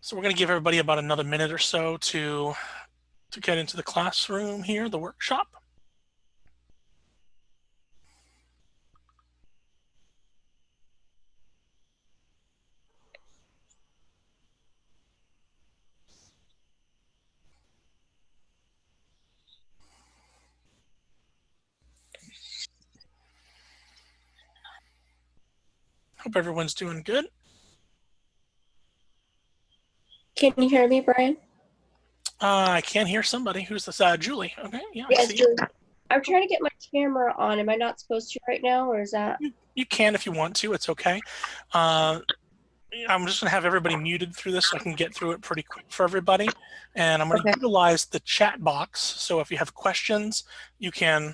So we're going to give everybody about another minute or so to get into the classroom here, the workshop. Hope everyone's doing good. Can you hear me, Brian? I can't hear somebody. Who's this? Julie. Okay, yeah, Yes, I see. Julie. I'm trying to get my camera on. Am I not supposed to right now, or is that? You can if you want to. It's okay. I'm just going to have everybody muted through this so I can get through it pretty quick for everybody. And I'm going to utilize the chat box. So if you have questions, you can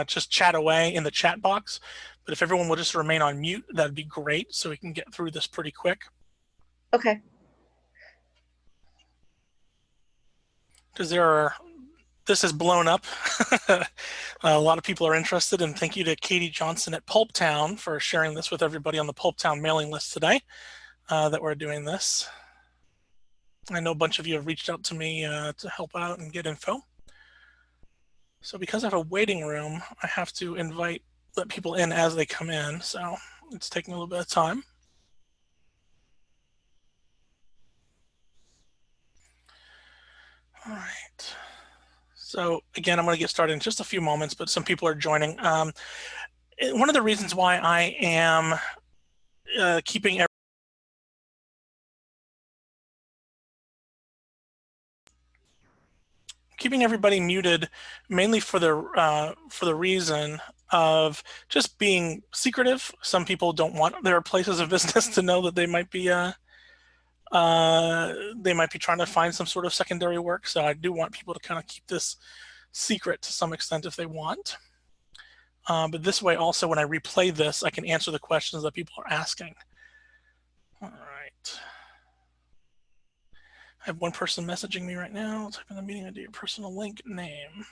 just chat away in the chat box. But if everyone will just remain on mute, that'd be great so we can get through this pretty quick. Okay. Because this has blown up. A lot of people are interested, and thank you to Katie Johnson at Pulptown for sharing this with everybody on the Pulptown mailing list today that we're doing this. I know a bunch of you have reached out to me to help out and get info. So because I have a waiting room, I have to let people in as they come in. So it's taking a little bit of time. All right. So again, I'm going to get started in just a few moments, but some people are joining. One of the reasons why I am keeping everybody muted, mainly for the reason of just being secretive. Some people don't want their places of business to know that they might be trying to find some sort of secondary work. So I do want people to kind of keep this secret to some extent if they want. But this way also, when I replay this, I can answer the questions that people are asking. All right. I have one person messaging me right now. Type in the meeting ID, your personal link, name.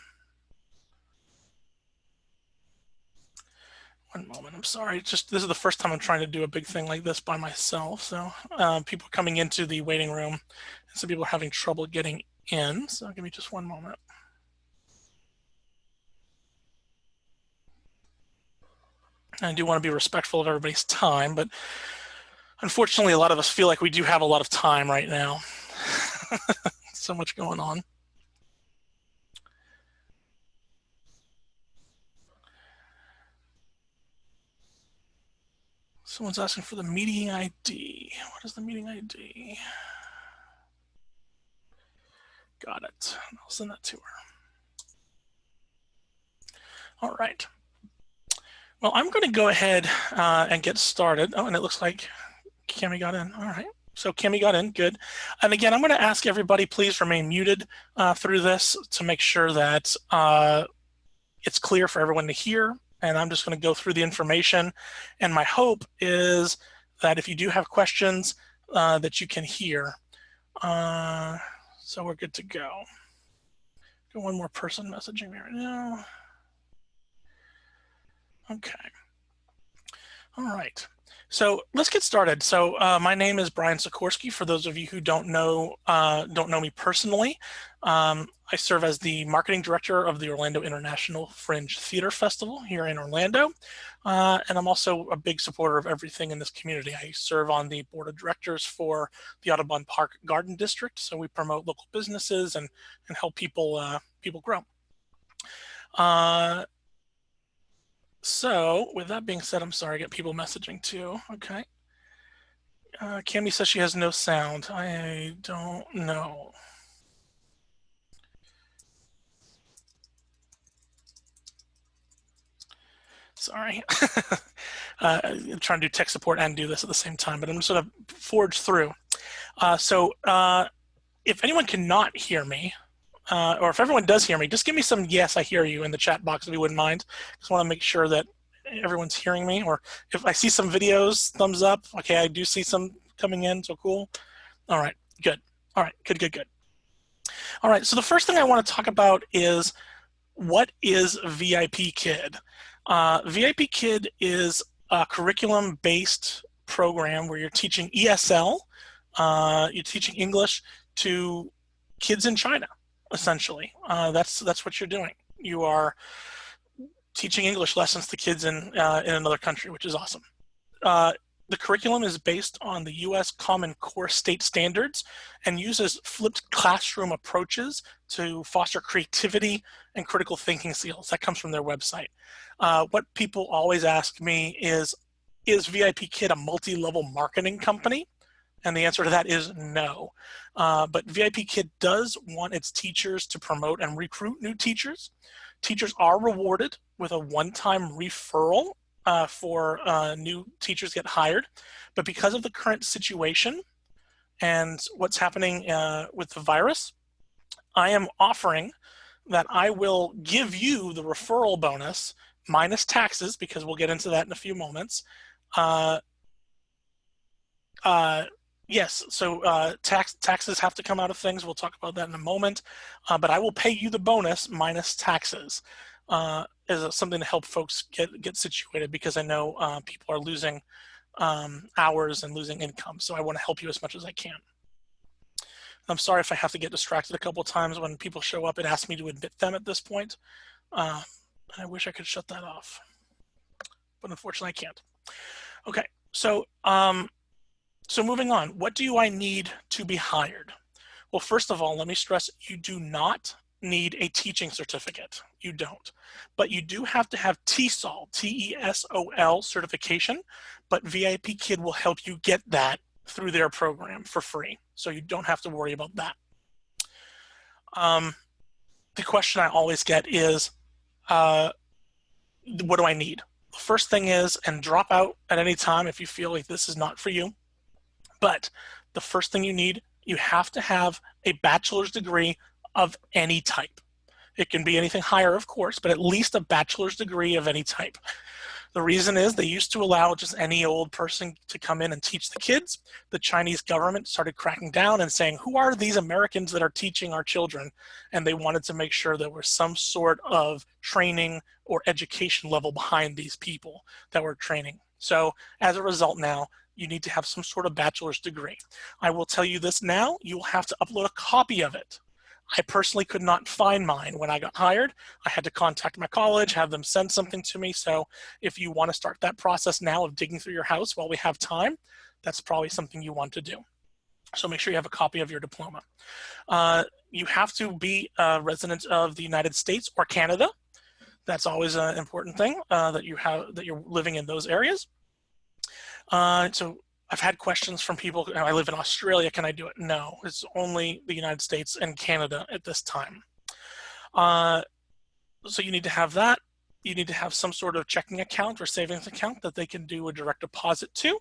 One moment, I'm sorry. This is the first time I'm trying to do a big thing like this by myself. So people coming into the waiting room, and some people are having trouble getting in. So give me just one moment. I do want to be respectful of everybody's time, but unfortunately, a lot of us feel like we do have a lot of time right now. So much going on. Someone's asking for the meeting ID. What is the meeting ID? Got it. I'll send that to her. All right. Well, I'm going to go ahead and get started. Oh, and it looks like Cami got in. All right. So Cami got in. Good. And again, I'm going to ask everybody, please remain muted through this to make sure that it's clear for everyone to hear. And I'm just going to go through the information. And my hope is that if you do have questions, that you can hear. So we're good to go. Got one more person messaging me right now. Okay. All right. So let's get started. So my name is Brian Sikorski. For those of you who don't know me personally, I serve as the marketing director of the Orlando International Fringe Theater Festival here in Orlando. And I'm also a big supporter of everything in this community. I serve on the board of directors for the Audubon Park Garden District. So we promote local businesses and help people grow. So with that being said, I'm sorry, I get people messaging too. Okay. Cami says she has no sound. I don't know. Sorry. I'm trying to do tech support and do this at the same time, but I'm just going to forge through. So if anyone cannot hear me, or if everyone does hear me, just give me some yes, I hear you in the chat box if you wouldn't mind. Just want to make sure that everyone's hearing me. Or if I see some videos, thumbs up. Okay, I do see some coming in, so cool. All right, good. All right, good. All right, so the first thing I want to talk about is what is VIPKID? VIPKID is a curriculum-based program where you're teaching ESL You're teaching English to kids in China, essentially. That's what you're doing. You are teaching English lessons to kids in another country, which is awesome. The curriculum is based on the U.S. Common Core State Standards and uses flipped classroom approaches to foster creativity and critical thinking skills. That comes from their website. What people always ask me is VIPKID a multi-level marketing company? And the answer to that is no. But VIPKID does want its teachers to promote and recruit new teachers. Teachers are rewarded with a one-time referral for new teachers get hired. But because of the current situation and what's happening with the virus, I am offering that I will give you the referral bonus minus taxes, because we'll get into that in a few moments. Yes, so taxes have to come out of things. We'll talk about that in a moment. But I will pay you the bonus minus taxes as something to help folks get situated, because I know people are losing hours and losing income. So I want to help you as much as I can. I'm sorry if I have to get distracted a couple of times when people show up and ask me to admit them at this point. I wish I could shut that off, but unfortunately I can't. Okay, so so moving on, what do I need to be hired? Well, first of all, let me stress, you do not need a teaching certificate. You don't. But you do have to have TESOL, T-E-S-O-L certification, but VIPKID will help you get that through their program for free. So you don't have to worry about that. The question I always get is, what do I need? The first thing is, and drop out at any time if you feel like this is not for you, but the first thing you need, you have to have a bachelor's degree of any type. It can be anything higher, of course, but at least a bachelor's degree of any type. The reason is they used to allow just any old person to come in and teach the kids. The Chinese government started cracking down and saying, who are these Americans that are teaching our children? And they wanted to make sure there was some sort of training or education level behind these people that were training. So as a result now, you need to have some sort of bachelor's degree. I will tell you this now, you will have to upload a copy of it. I personally could not find mine when I got hired. I had to contact my college, have them send something to me. So if you want to start that process now of digging through your house while we have time, that's probably something you want to do. So make sure you have a copy of your diploma. You have to be a resident of the United States or Canada. That's always an important thing, that you're living in those areas. So I've had questions from people, I live in Australia, can I do it? No, it's only the United States and Canada at this time. So you need to have that. You need to have some sort of checking account or savings account that they can do a direct deposit to.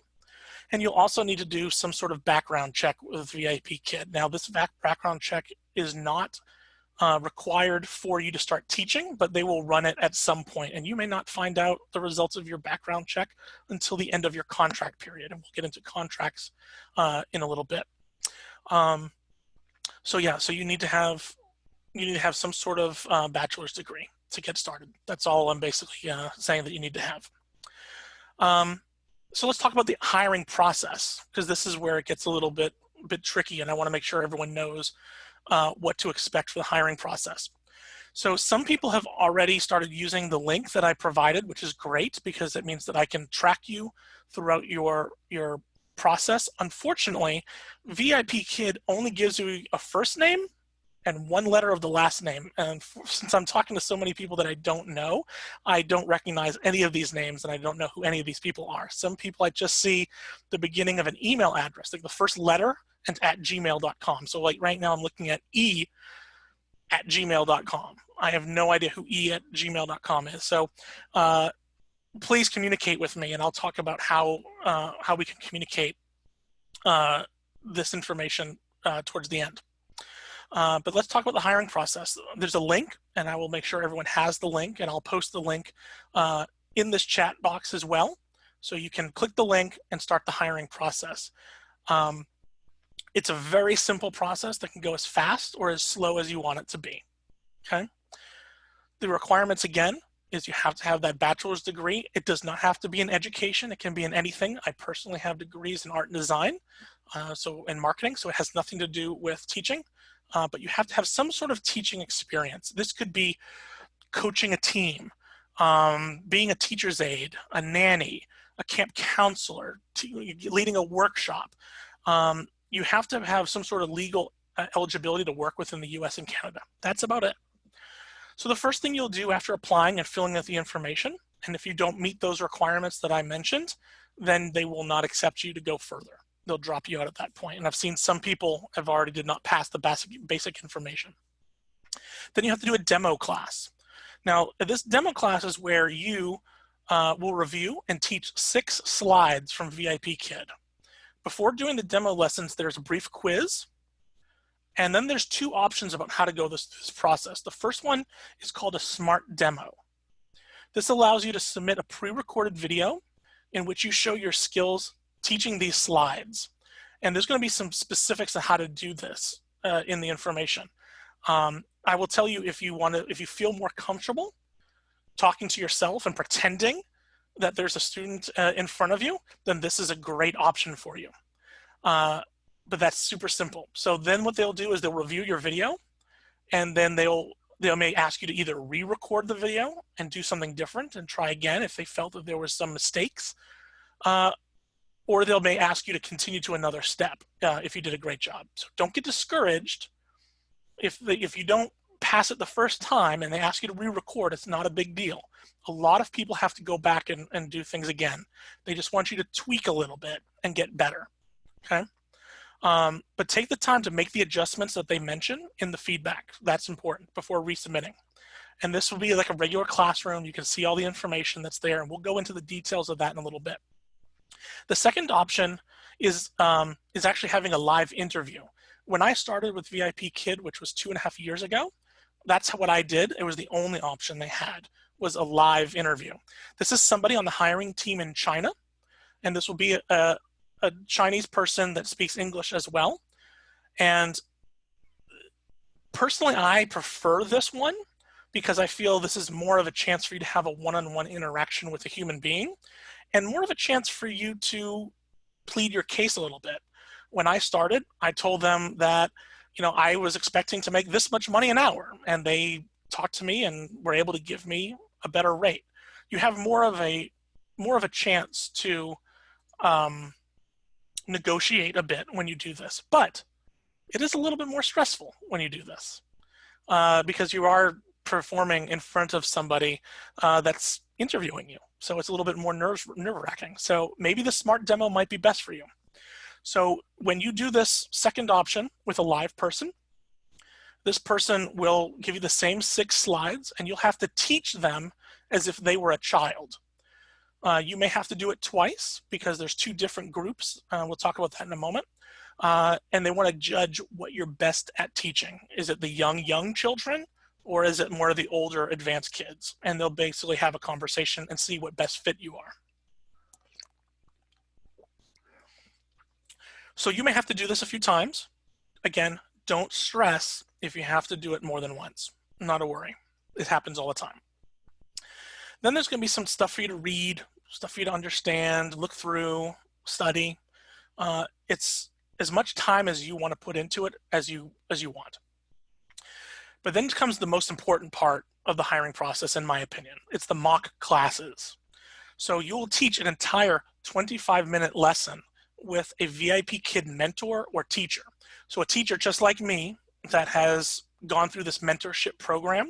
And you'll also need to do some sort of background check with VIPKID. Now, this background check is not required for you to start teaching, but they will run it at some point, and you may not find out the results of your background check until the end of your contract period, and we'll get into contracts in a little bit. So yeah, so you need to have some sort of bachelor's degree to get started. That's all I'm basically saying that you need to have. So let's talk about the hiring process, because this is where it gets a little bit tricky, and I want to make sure everyone knows what to expect for the hiring process. So some people have already started using the link that I provided, which is great because it means that I can track you throughout your process. Unfortunately, VIPKID only gives you a first name and one letter of the last name. And since I'm talking to so many people that I don't know, I don't recognize any of these names, and I don't know who any of these people are. Some people I just see the beginning of an email address, like the first letter and @gmail.com. So like right now I'm looking at e@gmail.com. I have no idea who e@gmail.com is. So please communicate with me, and I'll talk about how we can communicate this information towards the end. But let's talk about the hiring process. There's a link, and I will make sure everyone has the link, and I'll post the link in this chat box as well. So you can click the link and start the hiring process. It's a very simple process that can go as fast or as slow as you want it to be, okay? The requirements again, is you have to have that bachelor's degree. It does not have to be in education. It can be in anything. I personally have degrees in art and design, so in marketing, so it has nothing to do with teaching, but you have to have some sort of teaching experience. This could be coaching a team, being a teacher's aide, a nanny, a camp counselor, leading a workshop. You have to have some sort of legal eligibility to work within the US and Canada. That's about it. So the first thing you'll do after applying and filling out the information, and if you don't meet those requirements that I mentioned, then they will not accept you to go further. They'll drop you out at that point. And I've seen some people have already did not pass the basic information. Then you have to do a demo class. Now, this demo class is where you will review and teach 6 slides from VIPKID. Before doing the demo lessons, there's a brief quiz. And then there's 2 options about how to go this process. The first one is called a smart demo. This allows you to submit a pre-recorded video in which you show your skills teaching these slides. And there's going to be some specifics on how to do this in the information. I will tell you, if you feel more comfortable talking to yourself and pretending that there's a student in front of you, then this is a great option for you. But that's super simple. So then what they'll do is they'll review your video, and then they may ask you to either re-record the video and do something different and try again if they felt that there was some mistakes, or they may ask you to continue to another step if you did a great job. So don't get discouraged if you don't pass it the first time and they ask you to re-record. It's not a big deal. A lot of people have to go back and do things again. They just want you to tweak a little bit and get better, okay? But take the time to make the adjustments that they mention in the feedback. That's important before resubmitting. And this will be like a regular classroom. You can see all the information that's there, and we'll go into the details of that in a little bit. The second option is actually having a live interview. When I started with VIPKID, which was 2.5 years ago, that's what I did. It was the only option they had, was a live interview. This is somebody on the hiring team in China, and this will be a Chinese person that speaks English as well. And personally, I prefer this one because I feel this is more of a chance for you to have a one-on-one interaction with a human being, and more of a chance for you to plead your case a little bit. When I started, I told them that, you know, I was expecting to make this much money an hour, and they talked to me and were able to give me a better rate. You have more of a chance to negotiate a bit when you do this, but it is a little bit more stressful when you do this because you are performing in front of somebody that's interviewing you. So it's a little bit more nerve-wracking. So maybe the smart demo might be best for you. So when you do this second option with a live person, this person will give you the same 6 slides, and you'll have to teach them as if they were a child. You may have to do it twice because there's 2 different groups. We'll talk about that in a moment. And they want to judge what you're best at teaching. Is it the young children, or is it more of the older advanced kids? And they'll basically have a conversation and see what best fit you are. So you may have to do this a few times. Again, don't stress if you have to do it more than once. Not a worry. It happens all the time. Then there's going to be some stuff for you to read, stuff for you to understand, look through, study. It's as much time as you want to put into it as you want. But then comes the most important part of the hiring process, in my opinion. It's the mock classes. So you will teach an entire 25-minute lesson with a VIPKID mentor or teacher. So a teacher just like me that has gone through this mentorship program,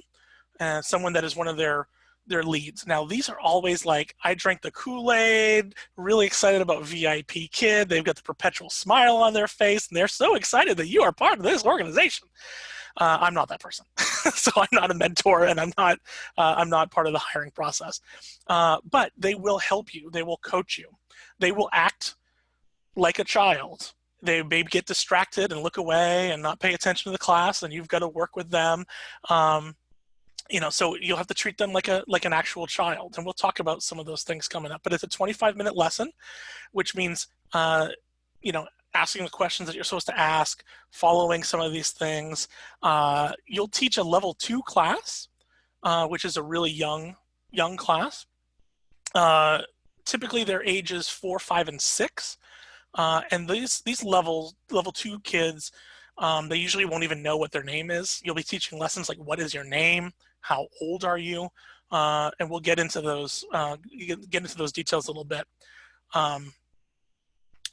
and someone that is one of their leads. Now, these are always like, I drank the Kool-Aid, really excited about VIPKID. They've got the perpetual smile on their face, and they're so excited that you are part of this organization. I'm not that person. So I'm not a mentor, and I'm not part of the hiring process. But they will help you. They will coach you. They will act like a child. They may get distracted and look away and not pay attention to the class, and you've got to work with them. You know, so you'll have to treat them like an actual child, and we'll talk about some of those things coming up. But it's a 25-minute lesson, which means you know, asking the questions that you're supposed to ask, following some of these things. You'll teach a level 2 class, which is a really young young class. Typically their ages 4, 5, and 6. And these level 2 kids, they usually won't even know what their name is. You'll be teaching lessons like, what is your name? How old are you? And we'll get into those details a little bit.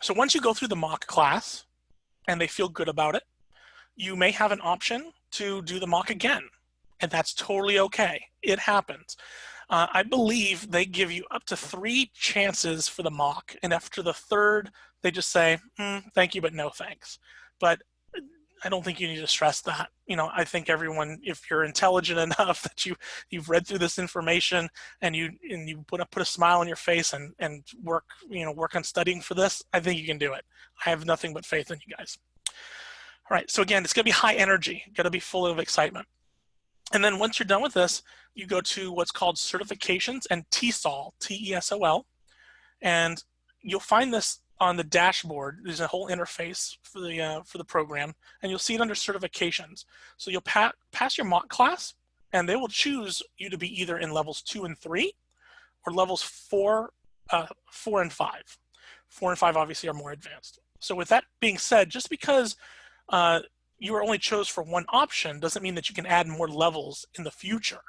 So once you go through the mock class and they feel good about it, you may have an option to do the mock again, and that's totally okay. It happens. I believe they give you up to 3 chances for the mock, and after the third, they just say, thank you, but no thanks. But I don't think you need to stress that. I think everyone, if you're intelligent enough that you've read through this information and you put a smile on your face and work on studying for this, I think you can do it. I have nothing but faith in you guys. All right, so again, it's gonna be high energy, gotta be full of excitement. And then once you're done with this, you go to what's called certifications and TESOL, T-E-S-O-L, and you'll find this on the dashboard. There's a whole interface for the program, and you'll see it under certifications. So you'll pass your mock class, and they will choose you to be either in levels 2 and 3, or levels 4 and 5. 4 and 5 obviously are more advanced. So with that being said, just because you are only chose for one option doesn't mean that you can add more levels in the future.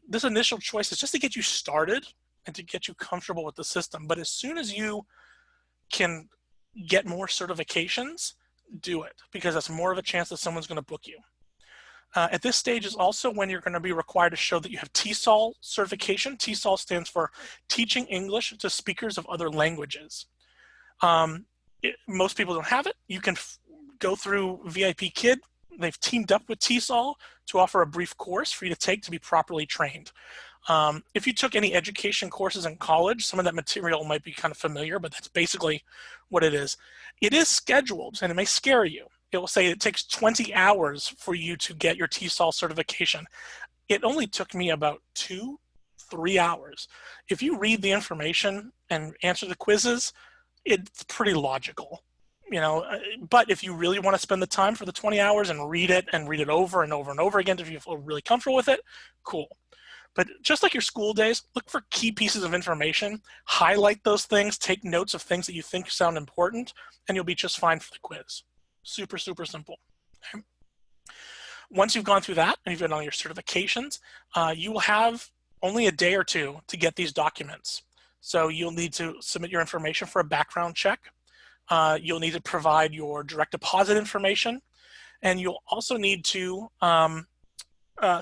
This initial choice is just to get you started and to get you comfortable with the system. But as soon as you can get more certifications, do it, because that's more of a chance that someone's going to book you. At this stage is also when you're going to be required to show that you have TESOL certification. TESOL stands for Teaching English to Speakers of Other Languages. Most people don't have it. You can go through VIPKID. They've teamed up with TESOL to offer a brief course for you to take to be properly trained. If you took any education courses in college, some of that material might be kind of familiar, but that's basically what it is. It is scheduled, and it may scare you. It will say it takes 20 hours for you to get your TESOL certification. It only took me about 2-3 hours. If you read the information and answer the quizzes, it's pretty logical. But if you really want to spend the time for the 20 hours and read it over and over and over again, if you feel really comfortable with it, cool. But just like your school days, look for key pieces of information, highlight those things, take notes of things that you think sound important, and you'll be just fine for the quiz. Super, super simple. Okay. Once you've gone through that and you've done all your certifications, you will have only a day or 2 to get these documents. So you'll need to submit your information for a background check. You'll need to provide your direct deposit information, and you'll also need to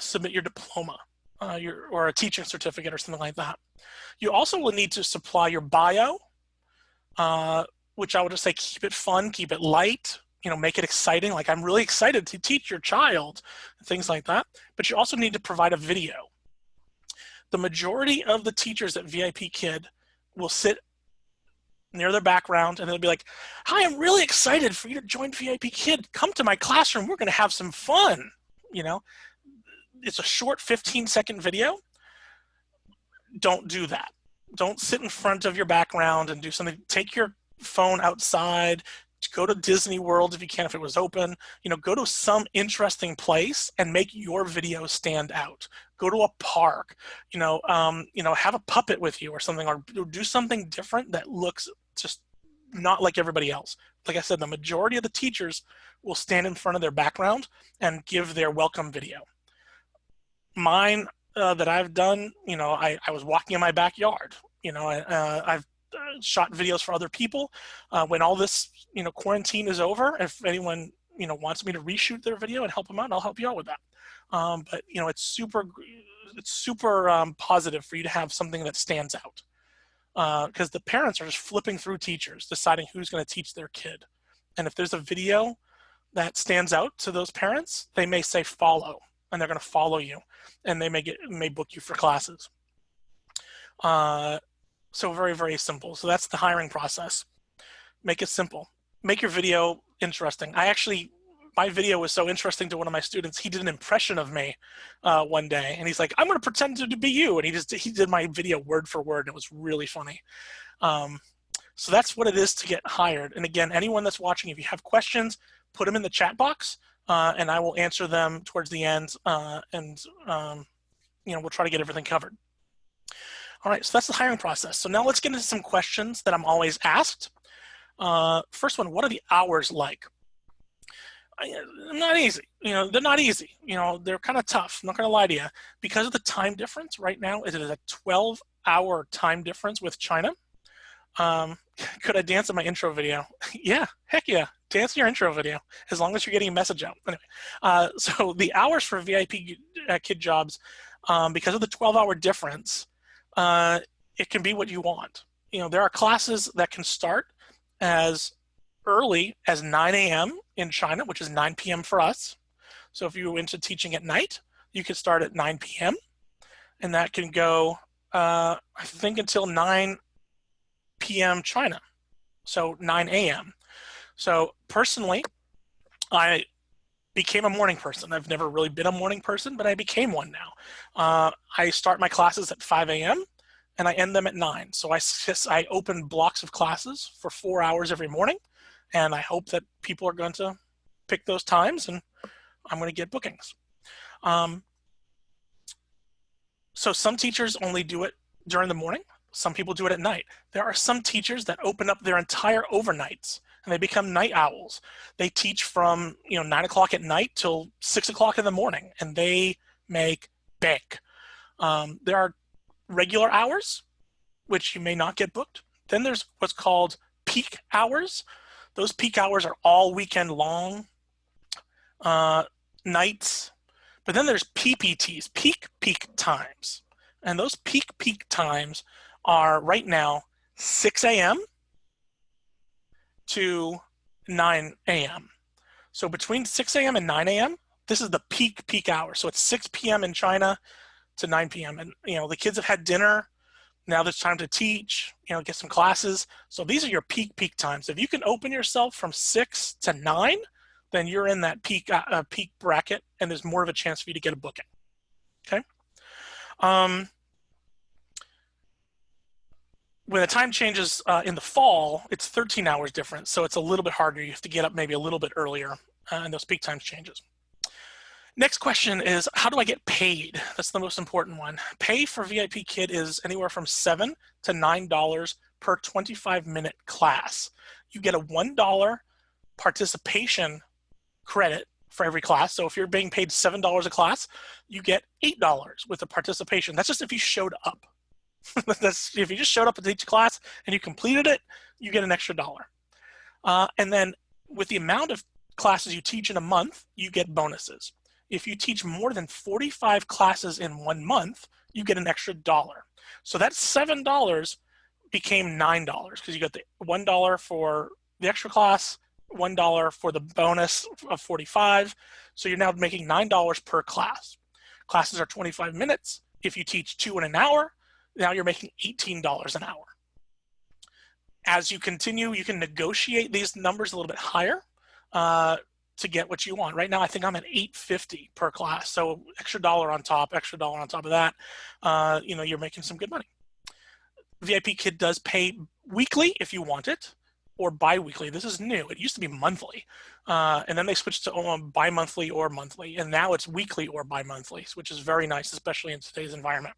submit your diploma or a teaching certificate or something like that. You also will need to supply your bio, which I would just say keep it fun, keep it light, make it exciting. Like, I'm really excited to teach your child, things like that. But you also need to provide a video. The majority of the teachers at VIPKID will sit near their background and they'll be like, hi, I'm really excited for you to join VIPKID. Come to my classroom. We're going to have some fun. It's a short 15-second video. Don't do that. Don't sit in front of your background and do something. Take your phone outside. Go to Disney World if you can, if it was open. Go to some interesting place and make your video stand out. Go to a park. Have a puppet with you or something, or do something different that looks just not like everybody else. Like I said, the majority of the teachers will stand in front of their background and give their welcome video. Mine that I've done, I was walking in my backyard. I've shot videos for other people. When all this, quarantine is over, if anyone, wants me to reshoot their video and help them out, I'll help you out with that. But it's super positive for you to have something that stands out, because the parents are just flipping through teachers, deciding who's going to teach their kid. And if there's a video that stands out to those parents, they may say follow, and they're going to follow you, and they may book you for classes. So very, very simple. So that's the hiring process. Make it simple. Make your video interesting. My video was so interesting to one of my students. He did an impression of me one day, and he's like, I'm going to pretend to be you. And he did my video word for word, and it was really funny. So that's what it is to get hired. And again, anyone that's watching, if you have questions, put them in the chat box, and I will answer them towards the end. We'll try to get everything covered. All right, so that's the hiring process. So now let's get into some questions that I'm always asked. First one, what are the hours like? Not easy. They're not easy. They're kind of tough. I'm not going to lie to you. Because of the time difference right now, it is a 12-hour time difference with China. Could I dance in my intro video? Yeah, heck yeah. Dance in your intro video, as long as you're getting a message out. Anyway, so the hours for VIP kid jobs, because of the 12-hour difference, it can be what you want. There are classes that can start as early as 9 a.m. in China, which is 9 p.m. for us. So if you're into teaching at night, you could start at 9 p.m. and that can go, I think, until 9 p.m. China, so 9 a.m. So personally, I became a morning person. I've never really been a morning person, but I became one now. I start my classes at 5 a.m. and I end them at 9. So I open blocks of classes for 4 hours every morning, and I hope that people are going to pick those times, and I'm going to get bookings. So some teachers only do it during the morning. Some people do it at night. There are some teachers that open up their entire overnights and they become night owls. They teach from 9 o'clock at night till 6 o'clock in the morning, and they make bank. There are regular hours, which you may not get booked. Then there's what's called peak hours. Those peak hours are all weekend long nights. But then there's PPTs, peak times. And those peak times are right now 6 a.m. to 9 a.m. So between 6 a.m. and 9 a.m., this is the peak hour. So it's 6 p.m. in China to 9 p.m. And the kids have had dinner. Now there's time to teach, get some classes. So these are your peak times. If you can open yourself from 6 to 9, then you're in that peak bracket, and there's more of a chance for you to get a booking. Okay. When the time changes in the fall, it's 13 hours difference, so it's a little bit harder. You have to get up maybe a little bit earlier, and those peak times changes. Next question is, how do I get paid? That's the most important one. Pay for VIP Kid is anywhere from $7 to $9 per 25-minute class. You get a $1 participation credit for every class. So if you're being paid $7 a class, you get $8 with the participation. That's just if you showed up. That's if you just showed up to teach a class and you completed it, you get an extra $1. And then with the amount of classes you teach in a month, you get bonuses. If you teach more than 45 classes in 1 month, you get an extra $1. So that $7 became $9 because you got the $1 for the extra class, $1 for the bonus of 45. So you're now making $9 per class. Classes are 25 minutes. If you teach 2 in an hour, now you're making $18 an hour. As you continue, you can negotiate these numbers a little bit higher to get what you want. Right now, I think I'm at $8.50 per class. So extra $1 on top, extra $1 on top of that, you're making some good money. VIP Kid does pay weekly if you want it, or bi-weekly. This is new. It used to be monthly. And then they switched to bi-monthly or monthly. And now it's weekly or bi-monthly, which is very nice, especially in today's environment.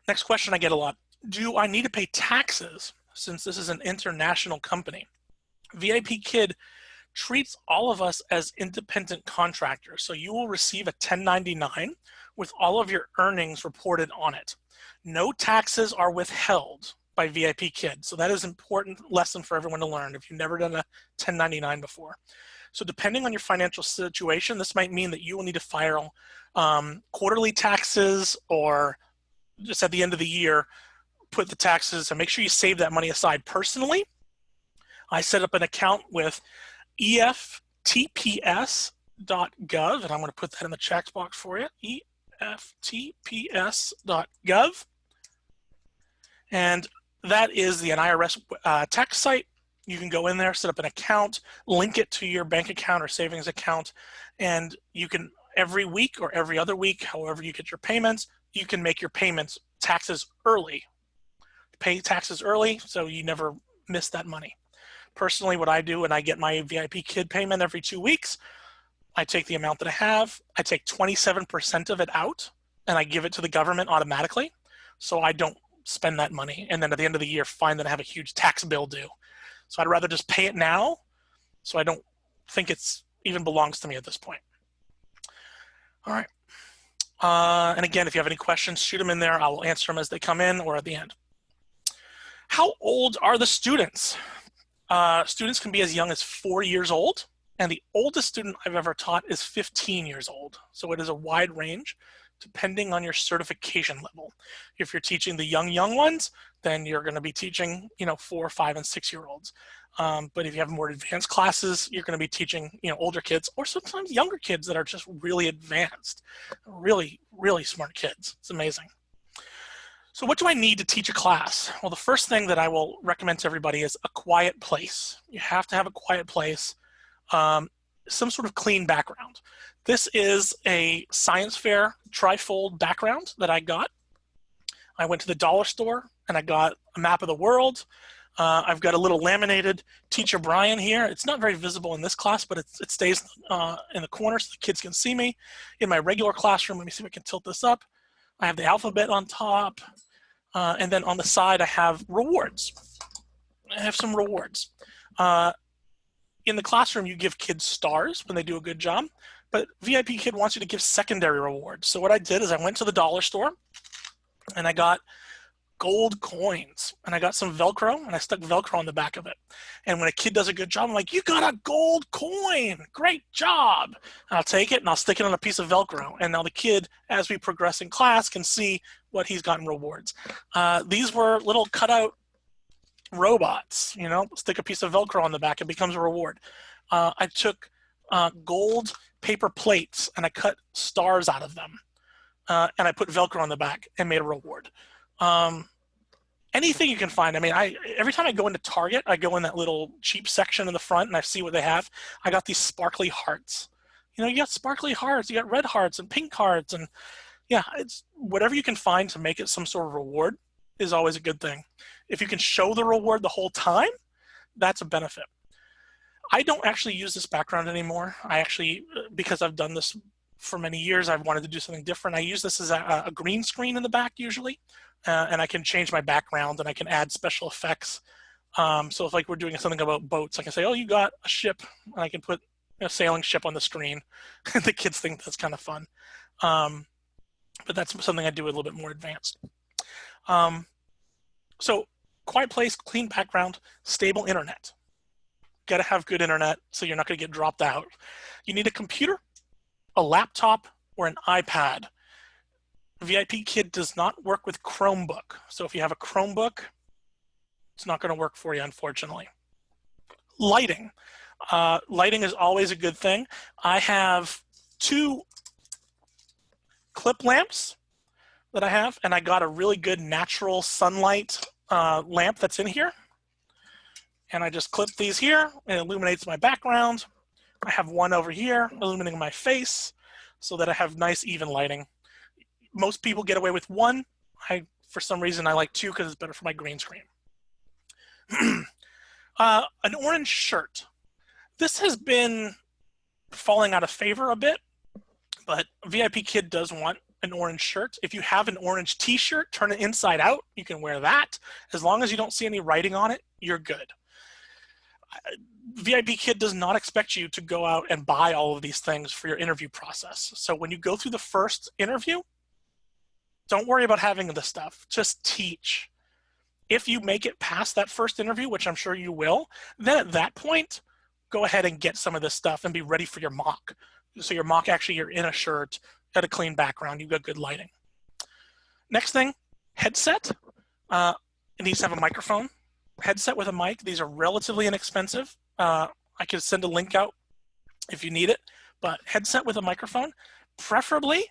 Next question I get a lot. Do I need to pay taxes since this is an international company? VIP Kid treats all of us as independent contractors. So you will receive a 1099 with all of your earnings reported on it. No taxes are withheld by VIP Kid. So that is an important lesson for everyone to learn if you've never done a 1099 before. So depending on your financial situation, this might mean that you will need to file quarterly taxes, or just at the end of the year, put the taxes and make sure you save that money aside. Personally, I set up an account with EFTPS.GOV, and I'm going to put that in the chat box for you, EFTPS.GOV. And that is an IRS tax site. You can go in there, set up an account, link it to your bank account or savings account, and you can, every week or every other week, however you get your payments, you can make your payments taxes early. Pay taxes early so you never miss that money. Personally, what I do when I get my VIP Kid payment every 2 weeks, I take the amount that I have, I take 27% of it out and I give it to the government automatically, so I don't spend that money and then at the end of the year find that I have a huge tax bill due. So I'd rather just pay it now so I don't think it's even belongs to me at this point. All right. And again, if you have any questions, shoot them in there. I will answer them as they come in or at the end. How old are the students? Students can be as young as 4 years old, and the oldest student I've ever taught is 15 years old. So it is a wide range depending on your certification level. If you're teaching the young ones, then you're going to be teaching, 4, 5, and 6 year olds. But if you have more advanced classes, you're going to be teaching, older kids or sometimes younger kids that are just really advanced, really, really smart kids. It's amazing. So what do I need to teach a class? Well, the first thing that I will recommend to everybody is a quiet place. You have to have a quiet place, some sort of clean background. This is a science fair trifold background that I got. I went to the dollar store and I got a map of the world. I've got a little laminated Teacher Brian here. It's not very visible in this class, but it stays in the corner so the kids can see me. In my regular classroom, let me see if I can tilt this up. I have the alphabet on top. And then on the side, I have rewards. I have some rewards. In the classroom, you give kids stars when they do a good job, but VIPKID wants you to give secondary rewards. So what I did is I went to the dollar store and I got gold coins and I got some Velcro and I stuck Velcro on the back of it. And when a kid does a good job, I'm like, you got a gold coin, great job. And I'll take it and I'll stick it on a piece of Velcro. And now the kid, as we progress in class, can see what he's gotten rewards. These were little cutout robots, stick a piece of Velcro on the back, it becomes a reward. I took gold paper plates and I cut stars out of them. And I put Velcro on the back and made a reward. Anything you can find. I mean, every time I go into Target, I go in that little cheap section in the front and I see what they have. I got these sparkly hearts. You got sparkly hearts, you got red hearts and pink hearts, and yeah, it's whatever you can find to make it some sort of reward is always a good thing. If you can show the reward the whole time, that's a benefit. I don't actually use this background anymore. I actually, because I've done this for many years, I've wanted to do something different. I use this as a green screen in the back usually, and I can change my background and I can add special effects. So if like we're doing something about boats, I can say, oh, you got a ship, and I can put a sailing ship on the screen. The kids think that's kind of fun. But that's something I do a little bit more advanced. So quiet place, clean background, stable internet. Got to have good internet so you're not going to get dropped out. You need a computer, a laptop, or an iPad. VIPKID does not work with Chromebook. So if you have a Chromebook, it's not going to work for you, unfortunately. Lighting. Lighting is always a good thing. I have 2 clip lamps that I have, and I got a really good natural sunlight lamp that's in here. And I just clip these here, and it illuminates my background. I have one over here illuminating my face so that I have nice even lighting. Most people get away with 1. For some reason, I like 2 because it's better for my green screen. An orange shirt. This has been falling out of favor a bit, but VIPKID does want an orange shirt. If you have an orange t-shirt, turn it inside out. You can wear that. As long as you don't see any writing on it, you're good. VIPKID does not expect you to go out and buy all of these things for your interview process. So when you go through the first interview, don't worry about having this stuff. Just teach. If you make it past that first interview, which I'm sure you will, then at that point, go ahead and get some of this stuff and be ready for your mock. So your mock, actually, you're in a shirt, got a clean background, you've got good lighting. Next thing, headset. It needs to have a microphone. Headset with a mic. These are relatively inexpensive. I could send a link out if you need it, but headset with a microphone, preferably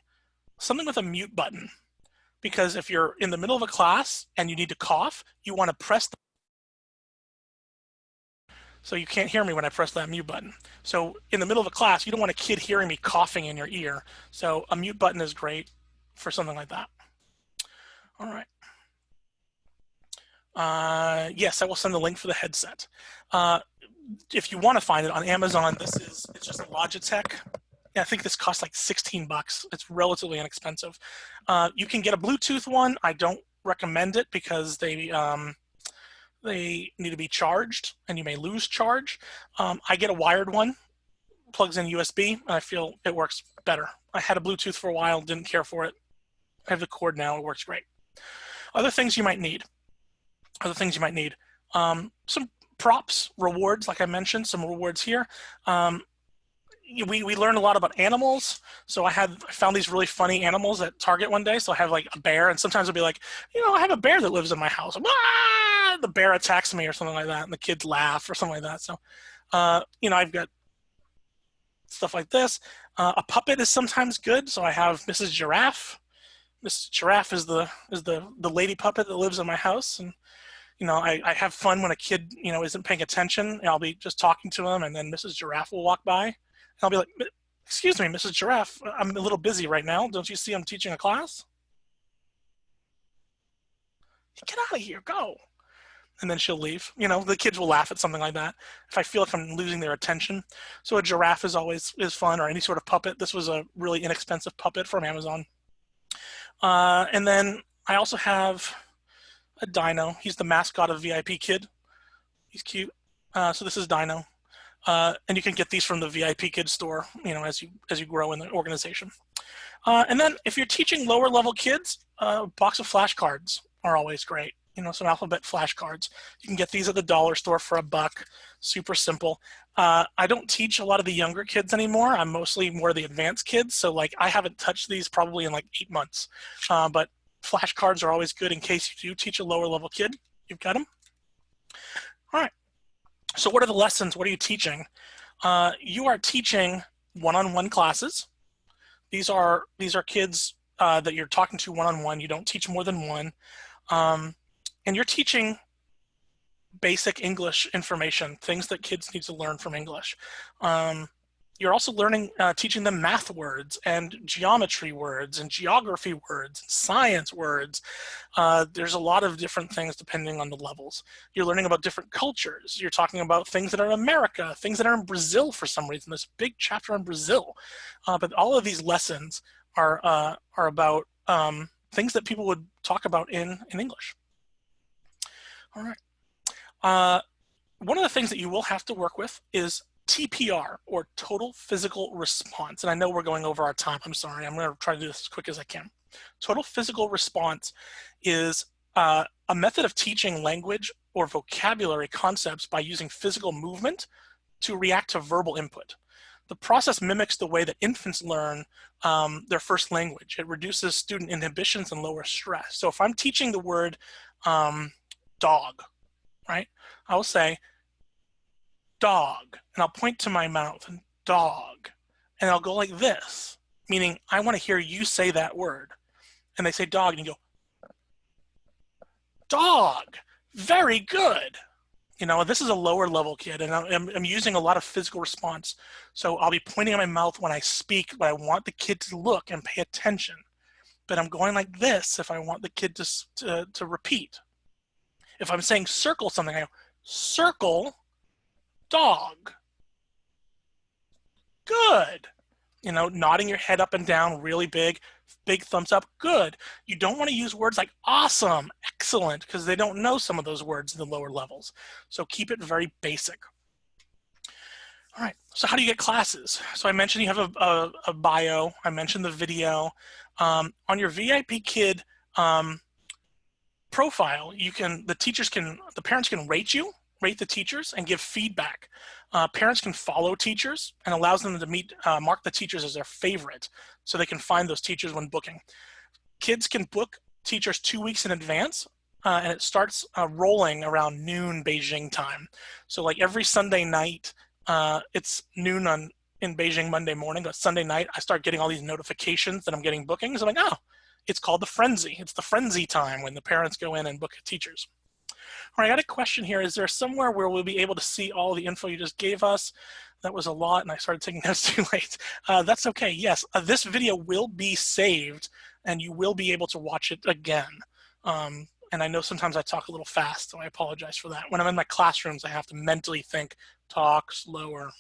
something with a mute button. Because if you're in the middle of a class and you need to cough, you want to press so you can't hear me when I press that mute button. So in the middle of a class, you don't want a kid hearing me coughing in your ear. So a mute button is great for something like that. All right. Yes, I will send the link for the headset. If you want to find it on Amazon, it's just a Logitech I think this costs like 16 bucks. It's relatively inexpensive. You can get a Bluetooth one. I don't recommend it because they need to be charged and you may lose charge. I get a wired one, plugs in USB, and I feel it works better. I had a Bluetooth for a while, didn't care for it. I have the cord now, it works great. Other things you might need. Some props, rewards, like I mentioned, some rewards here. We learned a lot about animals. So I found these really funny animals at Target one day. So I have like a bear, and sometimes I'll be like, I have a bear that lives in my house. Ah! The bear attacks me or something like that, and the kids laugh or something like that. So, I've got stuff like this. A puppet is sometimes good. So I have Mrs. Giraffe. Mrs. Giraffe is the lady puppet that lives in my house, and I have fun when a kid isn't paying attention. And I'll be just talking to them, and then Mrs. Giraffe will walk by. I'll be like, excuse me, Mrs. Giraffe, I'm a little busy right now. Don't you see I'm teaching a class? Get out of here, go. And then she'll leave. The kids will laugh at something like that if I feel like I'm losing their attention. So a giraffe is fun, or any sort of puppet. This was a really inexpensive puppet from Amazon. And then I also have a dino. He's the mascot of VIPKID. He's cute. So this is Dino. And you can get these from the VIPKID store, as you grow in the organization. And then if you're teaching lower level kids, a box of flashcards are always great. Some alphabet flashcards. You can get these at the dollar store for $1. Super simple. I don't teach a lot of the younger kids anymore. I'm mostly more the advanced kids. So like I haven't touched these probably in like 8 months. But flashcards are always good in case you do teach a lower level kid. You've got them. All right. So what are the lessons? What are you teaching? You are teaching one-on-one classes. These are kids that you're talking to one-on-one. You don't teach more than one. And you're teaching basic English information, things that kids need to learn from English. You're also teaching them math words and geometry words and geography words, and science words. There's a lot of different things depending on the levels. You're learning about different cultures. You're talking about things that are in America, things that are in Brazil for some reason. There's a big chapter on Brazil. But all of these lessons are about things that people would talk about in English. All right. One of the things that you will have to work with is TPR, or total physical response. And I know we're going over our time. I'm sorry. I'm going to try to do this as quick as I can. Total physical response is a method of teaching language or vocabulary concepts by using physical movement to react to verbal input. The process mimics the way that infants learn their first language. It reduces student inhibitions and lowers stress. So if I'm teaching the word dog, right, I will say dog, and I'll point to my mouth and dog, and I'll go like this, meaning I want to hear you say that word. And they say dog, and you go, dog, very good. This is a lower level kid, and I'm using a lot of physical response. So I'll be pointing at my mouth when I speak, but I want the kid to look and pay attention. But I'm going like this if I want the kid to repeat. If I'm saying circle something, I go, circle, dog. Good. Nodding your head up and down really big thumbs up, good. You don't want to use words like awesome, excellent, because they don't know some of those words in the lower levels. So keep it very basic. All right, so how do you get classes? So I mentioned you have a bio. I mentioned the video. On your VIPKID profile, the parents can rate the teachers and give feedback. Parents can follow teachers and allows them to mark the teachers as their favorite so they can find those teachers when booking. Kids can book teachers 2 weeks in advance, and it starts rolling around noon Beijing time. So like every Sunday night, it's noon in Beijing Monday morning, but Sunday night, I start getting all these notifications that I'm getting bookings. I'm like, oh, it's called the frenzy. It's the frenzy time when the parents go in and book teachers. All right, I got a question here. Is there somewhere where we'll be able to see all the info you just gave us? That was a lot, and I started taking notes too late. That's okay. Yes, this video will be saved, and you will be able to watch it again. And I know sometimes I talk a little fast, so I apologize for that. When I'm in my classrooms, I have to mentally think, talk slower.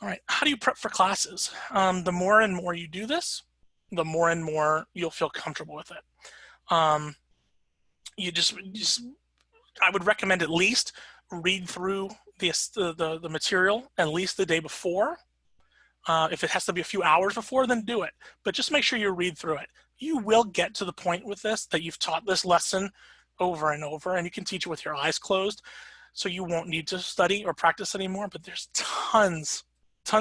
All right, how do you prep for classes? The more and more you do this, the more and more you'll feel comfortable with it. You just I would recommend at least read through the material at least the day before. If it has to be a few hours before, then do it. But just make sure you read through it. You will get to the point with this that you've taught this lesson over and over, and you can teach it with your eyes closed, so you won't need to study or practice anymore. But there's tons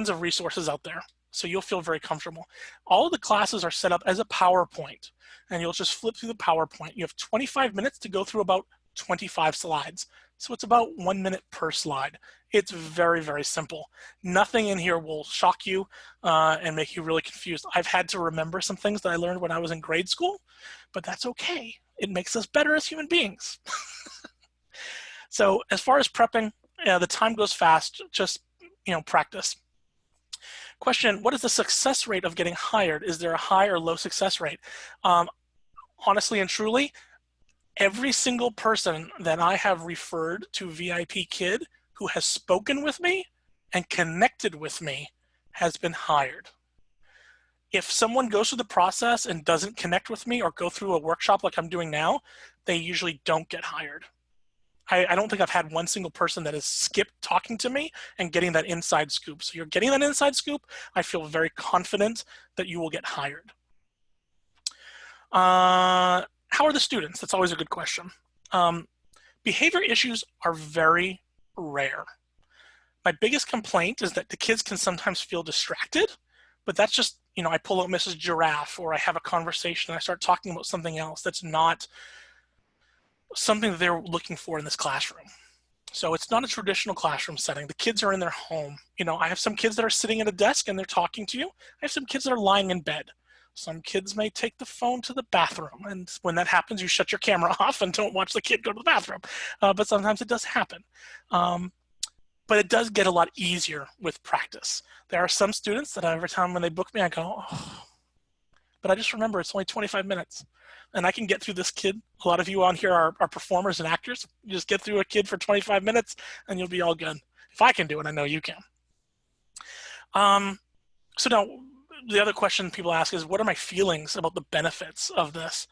of resources out there, so you'll feel very comfortable. All of the classes are set up as a PowerPoint, and you'll just flip through the PowerPoint. You have 25 minutes to go through about 25 slides. So it's about 1 minute per slide. It's very, very simple. Nothing in here will shock you and make you really confused. I've had to remember some things that I learned when I was in grade school, but that's okay. It makes us better as human beings. So as far as prepping, the time goes fast. Just, practice. Question, what is the success rate of getting hired? Is there a high or low success rate? Honestly and truly, every single person that I have referred to VIPKID who has spoken with me and connected with me has been hired. If someone goes through the process and doesn't connect with me or go through a workshop like I'm doing now, they usually don't get hired. I don't think I've had one single person that has skipped talking to me and getting that inside scoop. So you're getting that inside scoop. I feel very confident that you will get hired. How are the students? That's always a good question. Behavior issues are very rare. My biggest complaint is that the kids can sometimes feel distracted, but that's just, I pull out Mrs. Giraffe, or I have a conversation and I start talking about something else that's not something that they're looking for in this classroom. So it's not a traditional classroom setting. The kids are in their home. I have some kids that are sitting at a desk and they're talking to you. I have some kids that are lying in bed. Some kids may take the phone to the bathroom, and when that happens, you shut your camera off and don't watch the kid go to the bathroom. But sometimes it does happen. But it does get a lot easier with practice. There are some students that every time when they book me, I go, oh, but I just remember it's only 25 minutes. And I can get through this kid. A lot of you on here are performers and actors. You just get through a kid for 25 minutes and you'll be all good. If I can do it, I know you can. So now, the other question people ask is, what are my feelings about the benefits of this?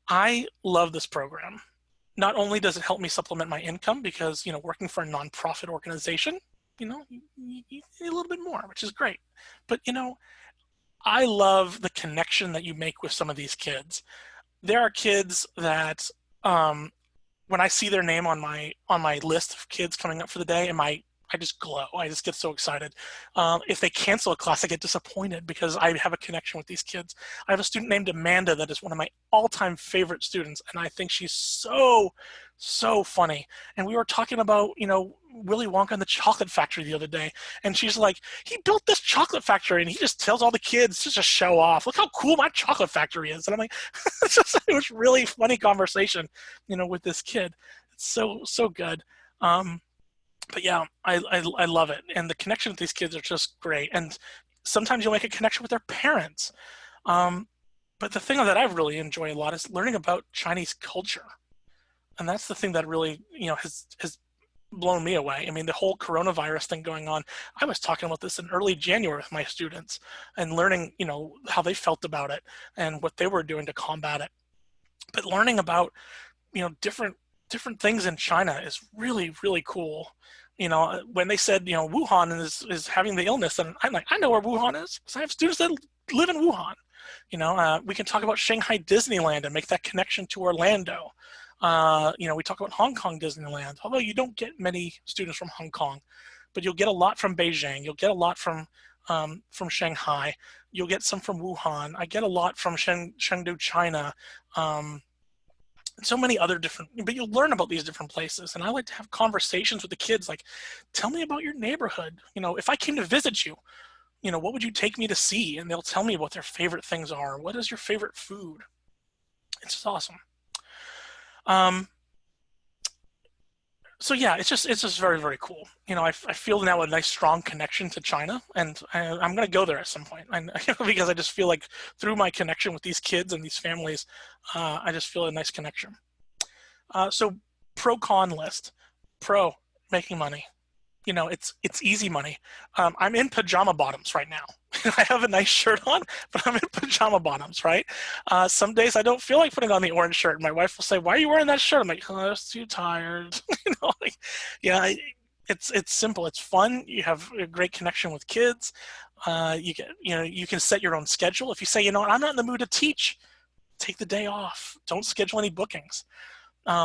I love this program. Not only does it help me supplement my income because, working for a nonprofit organization, you need a little bit more, which is great. But, I love the connection that you make with some of these kids. There are kids that when I see their name on my list of kids coming up for the day, I just glow. I just get so excited. If they cancel a class, I get disappointed because I have a connection with these kids. I have a student named Amanda that is one of my all-time favorite students, and I think she's so, so funny. And we were talking about, Willy Wonka and the Chocolate Factory the other day, and she's like, he built this chocolate factory, and he just tells all the kids just to show off. Look how cool my chocolate factory is. And I'm like, it was really funny conversation, with this kid. It's so, so good. But yeah, I love it. And the connection with these kids are just great. And sometimes you'll make a connection with their parents. But the thing that I really enjoy a lot is learning about Chinese culture. And that's the thing that really, has blown me away. I mean, the whole coronavirus thing going on, I was talking about this in early January with my students and learning, how they felt about it and what they were doing to combat it. But learning about, different things in China is really, really cool. When they said, Wuhan is having the illness, and I'm like, I know where Wuhan is because I have students that live in Wuhan. We can talk about Shanghai Disneyland and make that connection to Orlando. We talk about Hong Kong Disneyland, although you don't get many students from Hong Kong, but you'll get a lot from Beijing. You'll get a lot from Shanghai. You'll get some from Wuhan. I get a lot from Chengdu, China. So many other different, but you'll learn about these different places. And I like to have conversations with the kids, like, tell me about your neighborhood. If I came to visit you, what would you take me to see? And they'll tell me what their favorite things are. What is your favorite food? It's just awesome. So yeah, it's just very, very cool. I feel now a nice strong connection to China, and I'm going to go there at some point. Because I just feel like through my connection with these kids and these families, I just feel a nice connection. So pro-con list. Pro, making money. You know, it's easy money. I'm in pajama bottoms right now. I have a nice shirt on, but I'm in pajama bottoms, right? Some days I don't feel like putting on the orange shirt. My wife will say, "Why are you wearing that shirt?" I'm like, "Oh, I was too tired." You know, like, yeah, it's simple. It's fun. You have a great connection with kids. You can set your own schedule. If you say, you know what, I'm not in the mood to teach, take the day off. Don't schedule any bookings.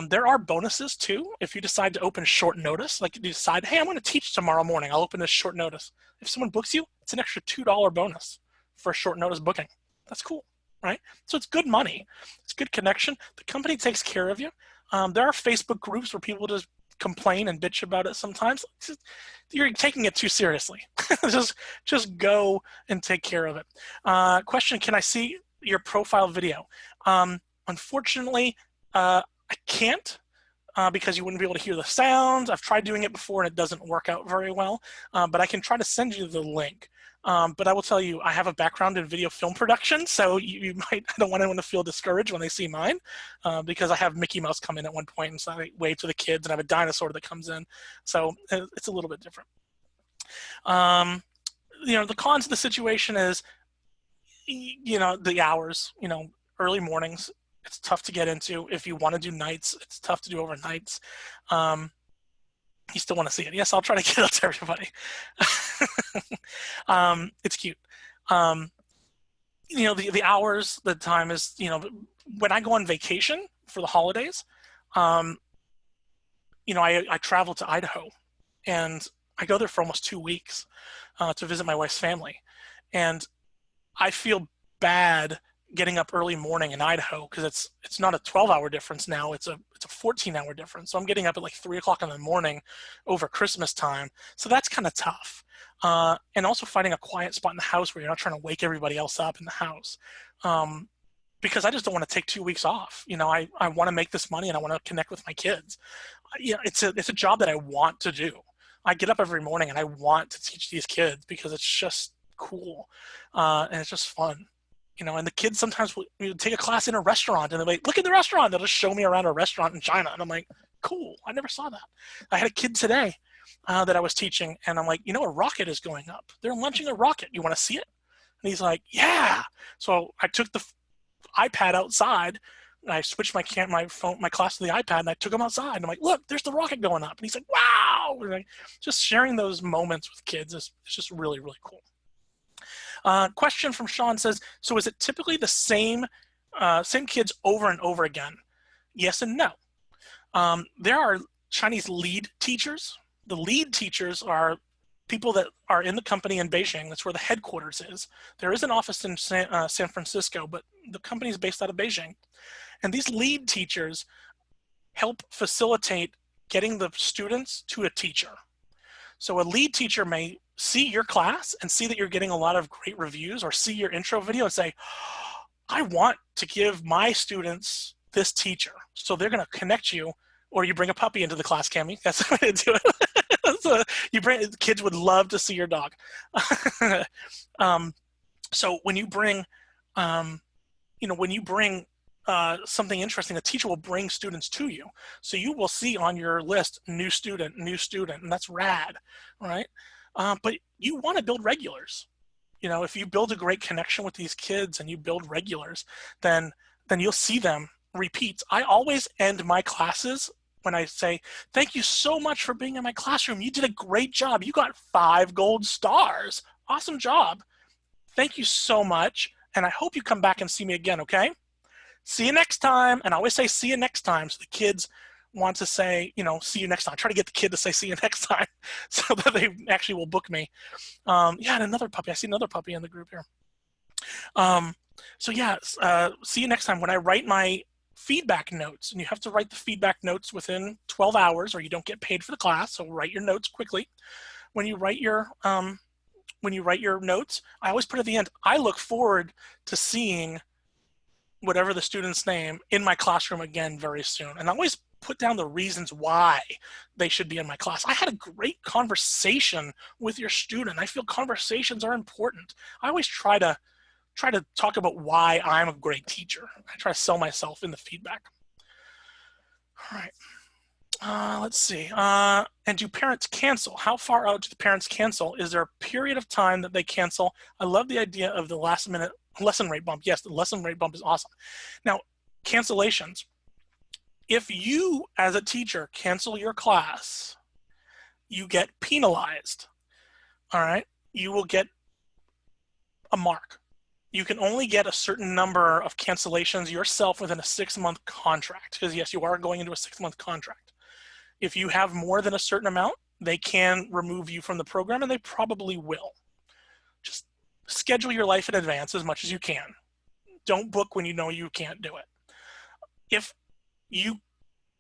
There are bonuses too. If you decide to open short notice, like you decide, hey, I'm going to teach tomorrow morning, I'll open this short notice. If someone books you, it's an extra $2 bonus for a short notice booking. That's cool, right? So it's good money. It's good connection. The company takes care of you. There are Facebook groups where people just complain and bitch about it sometimes. You're taking it too seriously. just go and take care of it. Question, can I see your profile video? Unfortunately, I can't because you wouldn't be able to hear the sounds. I've tried doing it before and it doesn't work out very well, but I can try to send you the link. But I will tell you, I have a background in video film production, so you might, I don't want anyone to feel discouraged when they see mine, because I have Mickey Mouse come in at one point, and so I wave to the kids, and I have a dinosaur that comes in. So it's a little bit different. The cons of the situation is, the hours, early mornings. It's tough to get into. If you want to do nights, it's tough to do overnights. You still want to see it. Yes, I'll try to get it to everybody. It's cute. The hours, the time is, when I go on vacation for the holidays, I travel to Idaho, and I go there for almost 2 weeks to visit my wife's family. And I feel bad getting up early morning in Idaho because it's not a 12-hour difference now, it's a 14-hour difference. So I'm getting up at like 3 o'clock in the morning over Christmas time. So that's kind of tough. And also finding a quiet spot in the house where you're not trying to wake everybody else up in the house. Because I just don't want to take 2 weeks off. I want to make this money and I want to connect with my kids. It's a job that I want to do. I get up every morning and I want to teach these kids because it's just cool. And it's just fun. And the kids sometimes will take a class in a restaurant and they're like, look at the restaurant. They'll just show me around a restaurant in China. And I'm like, cool, I never saw that. I had a kid today that I was teaching, and I'm like, a rocket is going up. They're launching a rocket. You want to see it? And he's like, yeah. So I took the iPad outside, and I switched my class to the iPad, and I took him outside. And I'm like, look, there's the rocket going up. And he's like, wow. Like, just sharing those moments with kids is just really, really cool. Question from Shawn says, so is it typically the same kids over and over again? Yes and no. There are Chinese lead teachers. The lead teachers are people that are in the company in Beijing. That's where the headquarters is. There is an office in San Francisco, but the company is based out of Beijing. And these lead teachers help facilitate getting the students to a teacher. So a lead teacher may see your class and see that you're getting a lot of great reviews, or see your intro video and say, I want to give my students this teacher. So they're going to connect you, or you bring a puppy into the class, Cami. That's the way to do it. So kids would love to see your dog. So when you bring, something interesting, a teacher will bring students to you. So you will see on your list, new student, and that's rad, right? But you want to build regulars. If you build a great connection with these kids and you build regulars, then you'll see them repeat. I always end my classes when I say, thank you so much for being in my classroom. You did a great job. You got 5 gold stars. Awesome job. Thank you so much. And I hope you come back and see me again, okay? See you next time. And I always say, see you next time. So the kids want to say, see you next time. Try to get the kid to say, see you next time, so that they actually will book me. Yeah, and another puppy. I see another puppy in the group here. See you next time. When I write my feedback notes, and you have to write the feedback notes within 12 hours or you don't get paid for the class. So write your notes quickly. When you write your notes, I always put at the end, I look forward to seeing whatever the student's name in my classroom again very soon. And I always put down the reasons why they should be in my class. I had a great conversation with your student. I feel conversations are important. I always try to talk about why I'm a great teacher. I try to sell myself in the feedback. All right. Let's see. And do parents cancel? How far out do the parents cancel? Is there a period of time that they cancel? I love the idea of the last minute lesson rate bump. Yes, the lesson rate bump is awesome. Now, cancellations. If you, as a teacher, cancel your class, you get penalized. All right? You will get a mark. You can only get a certain number of cancellations yourself within a 6-month contract, because yes, you are going into a 6-month contract. If you have more than a certain amount, they can remove you from the program, and they probably will. Just schedule your life in advance as much as you can. Don't book when you know you can't do it. If you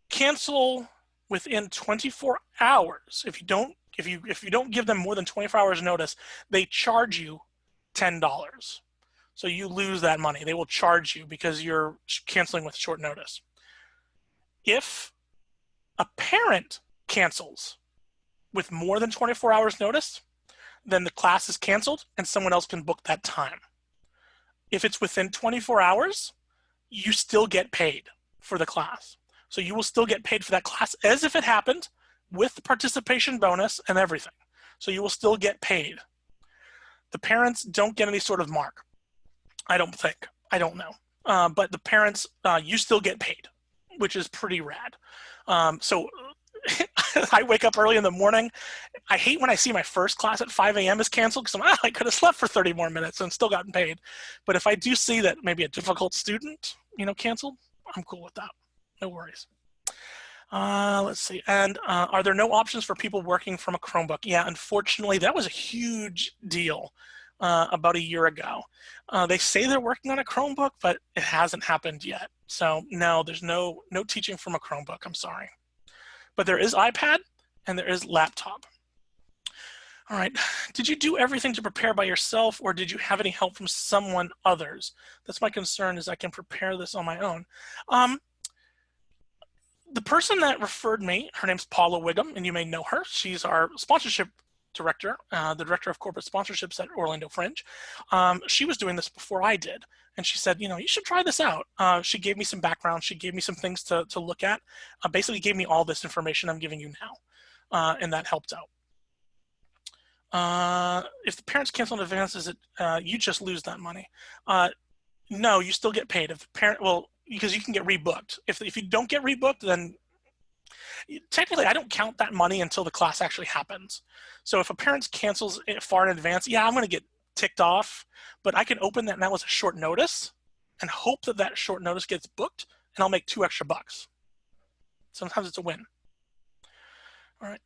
cancel within 24 hours, if you don't give them more than 24 hours notice, they charge you $10. So you lose that money. They will charge you because you're canceling with short notice. If a parent cancels with more than 24 hours notice, then the class is canceled and someone else can book that time. If it's within 24 hours, you still get paid for the class. So you will still get paid for that class as if it happened, with the participation bonus and everything. So you will still get paid. The parents don't get any sort of mark. I don't think. I don't know. But the parents, you still get paid, which is pretty rad. So I wake up early in the morning. I hate when I see my first class at 5 a.m. is canceled, because I could have slept for 30 more minutes and still gotten paid. But if I do see that maybe a difficult student, canceled, I'm cool with that. No worries. Let's see. And are there no options for people working from a Chromebook? Yeah, unfortunately, that was a huge deal about a year ago. They say they're working on a Chromebook, but it hasn't happened yet. So no, there's no teaching from a Chromebook. I'm sorry. But there is iPad and there is laptop. All right. Did you do everything to prepare by yourself, or did you have any help from someone others? That's my concern, is I can prepare this on my own. The person that referred me, her name's Paula Wiggum, and you may know her. She's our sponsorship director, the director of corporate sponsorships at Orlando Fringe. She was doing this before I did. And she said, you should try this out. She gave me some background. She gave me some things to look at. Basically gave me all this information I'm giving you now. And that helped out. If the parents cancel in advance, is it you just lose that money? No, you still get paid. If the parent, because you can get rebooked. If you don't get rebooked, then technically I don't count that money until the class actually happens. So if a parent cancels it far in advance, yeah, I'm going to get ticked off, but I can open that now as a short notice and hope that that short notice gets booked, and I'll make $2 extra. Sometimes it's a win. All right.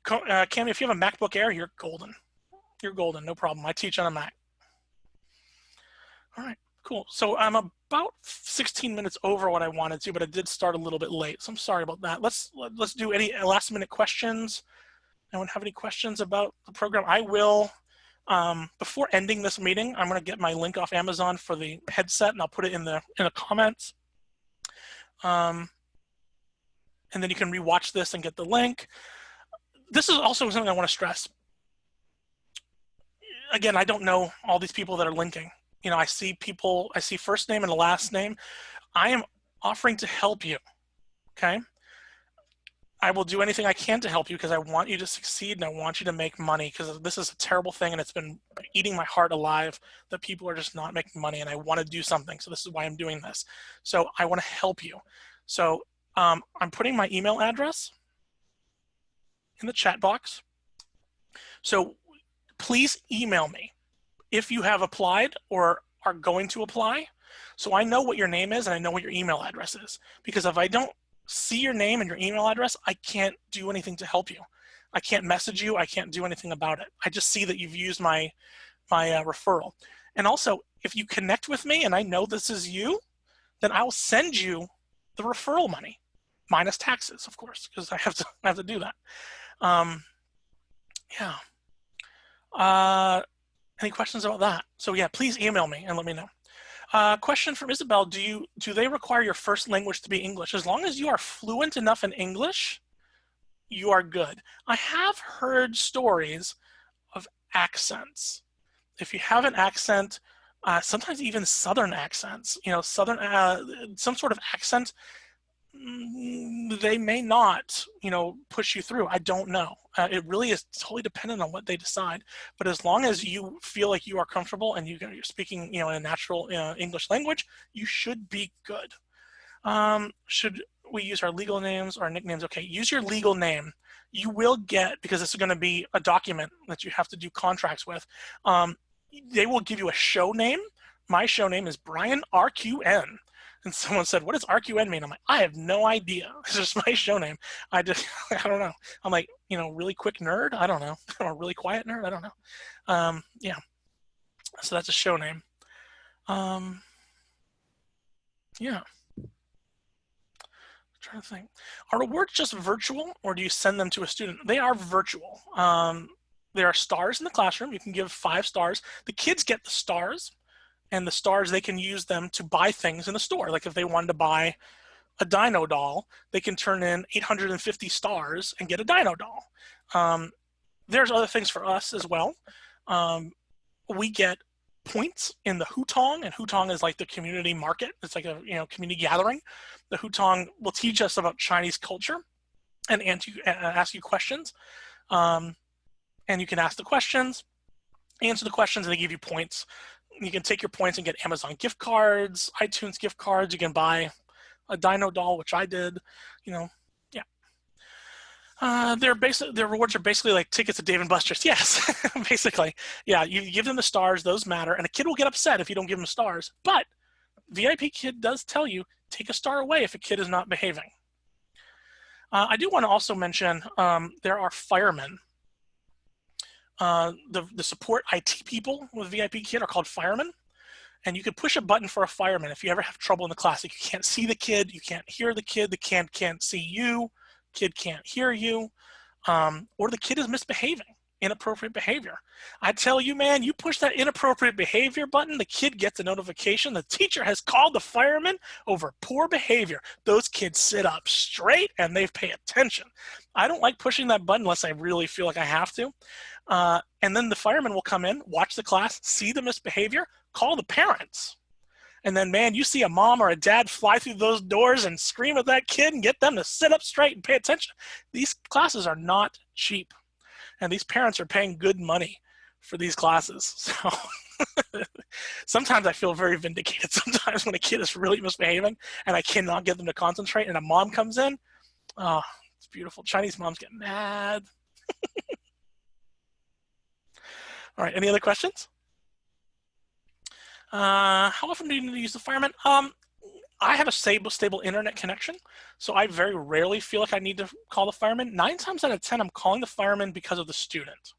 Cami, if you have a MacBook Air, you're golden. You're golden, no problem. I teach on a Mac. All right, cool. So I'm about 16 minutes over what I wanted to, but I did start a little bit late, so I'm sorry about that. Let's do any last minute questions. Anyone have any questions about the program? I will, before ending this meeting, I'm going to get my link off Amazon for the headset, and I'll put it in the comments. And then you can rewatch this and get the link. This is also something I want to stress. Again, I don't know all these people that are linking. I see people, I see first name and a last name. I am offering to help you, okay? I will do anything I can to help you because I want you to succeed and I want you to make money, because this is a terrible thing and it's been eating my heart alive that people are just not making money, and I want to do something. So this is why I'm doing this. So I want to help you. So I'm putting my email address in the chat box. So please email me if you have applied or are going to apply, so I know what your name is and I know what your email address is. Because if I don't see your name and your email address, I can't do anything to help you. I can't message you. I can't do anything about it. I just see that you've used my referral. And also, if you connect with me and I know this is you, then I'll send you the referral money, minus taxes, of course, because I have to do that. Yeah. Any questions about that? So yeah, please email me and let me know. Question from Isabel, do they require your first language to be English? As long as you are fluent enough in English, you are good. I have heard stories of accents. If you have an accent, sometimes even Southern accents, Southern, some sort of accent, they may not, push you through. I don't know. It really is totally dependent on what they decide. But as long as you feel like you are comfortable and you're speaking, in a natural English language, you should be good. Should we use our legal names or nicknames? Okay, use your legal name. You will get, because this is going to be a document that you have to do contracts with, they will give you a show name. My show name is Brian RQN. And someone said, what does RQN mean? I'm like, I have no idea. It's just my show name. I don't know. I'm like, really quick nerd? I don't know. Or really quiet nerd? I don't know. Yeah. So that's a show name. Yeah. Trying to think. Are rewards just virtual, or do you send them to a student? They are virtual. There are stars in the classroom. You can give 5 stars. The kids get the stars, and the stars, they can use them to buy things in the store. Like if they wanted to buy a dino doll, they can turn in 850 stars and get a dino doll. There's other things for us as well. We get points in the hutong, and hutong is like the community market. It's like a community gathering. The hutong will teach us about Chinese culture and ask you questions. And you can ask the questions, answer the questions, and they give you points. You can take your points and get Amazon gift cards, iTunes gift cards. You can buy a dino doll, which I did. Yeah. Their rewards are basically like tickets to Dave & Buster's. Yes, basically. Yeah, you give them the stars, those matter, and a kid will get upset if you don't give them stars. But VIPKid does tell you, take a star away if a kid is not behaving. I do want to also mention there are firemen. The support IT people with VIPKid are called firemen. And you can push a button for a fireman if you ever have trouble in the class. Like you can't see the kid, you can't hear the kid, the kid can't see you, kid can't hear you, or the kid is misbehaving, inappropriate behavior. I tell you, man, you push that inappropriate behavior button, the kid gets a notification. The teacher has called the fireman over poor behavior. Those kids sit up straight and they pay attention. I don't like pushing that button unless I really feel like I have to. And then the fireman will come in, watch the class, see the misbehavior, call the parents. And then, man, you see a mom or a dad fly through those doors and scream at that kid and get them to sit up straight and pay attention. These classes are not cheap. And these parents are paying good money for these classes. So sometimes I feel very vindicated. Sometimes when a kid is really misbehaving and I cannot get them to concentrate and a mom comes in, oh, it's beautiful. Chinese moms get mad. All right, any other questions? How often do you need to use the fireman? I have a stable internet connection, so I very rarely feel like I need to call the fireman. 9 times out of 10, I'm calling the fireman because of the student.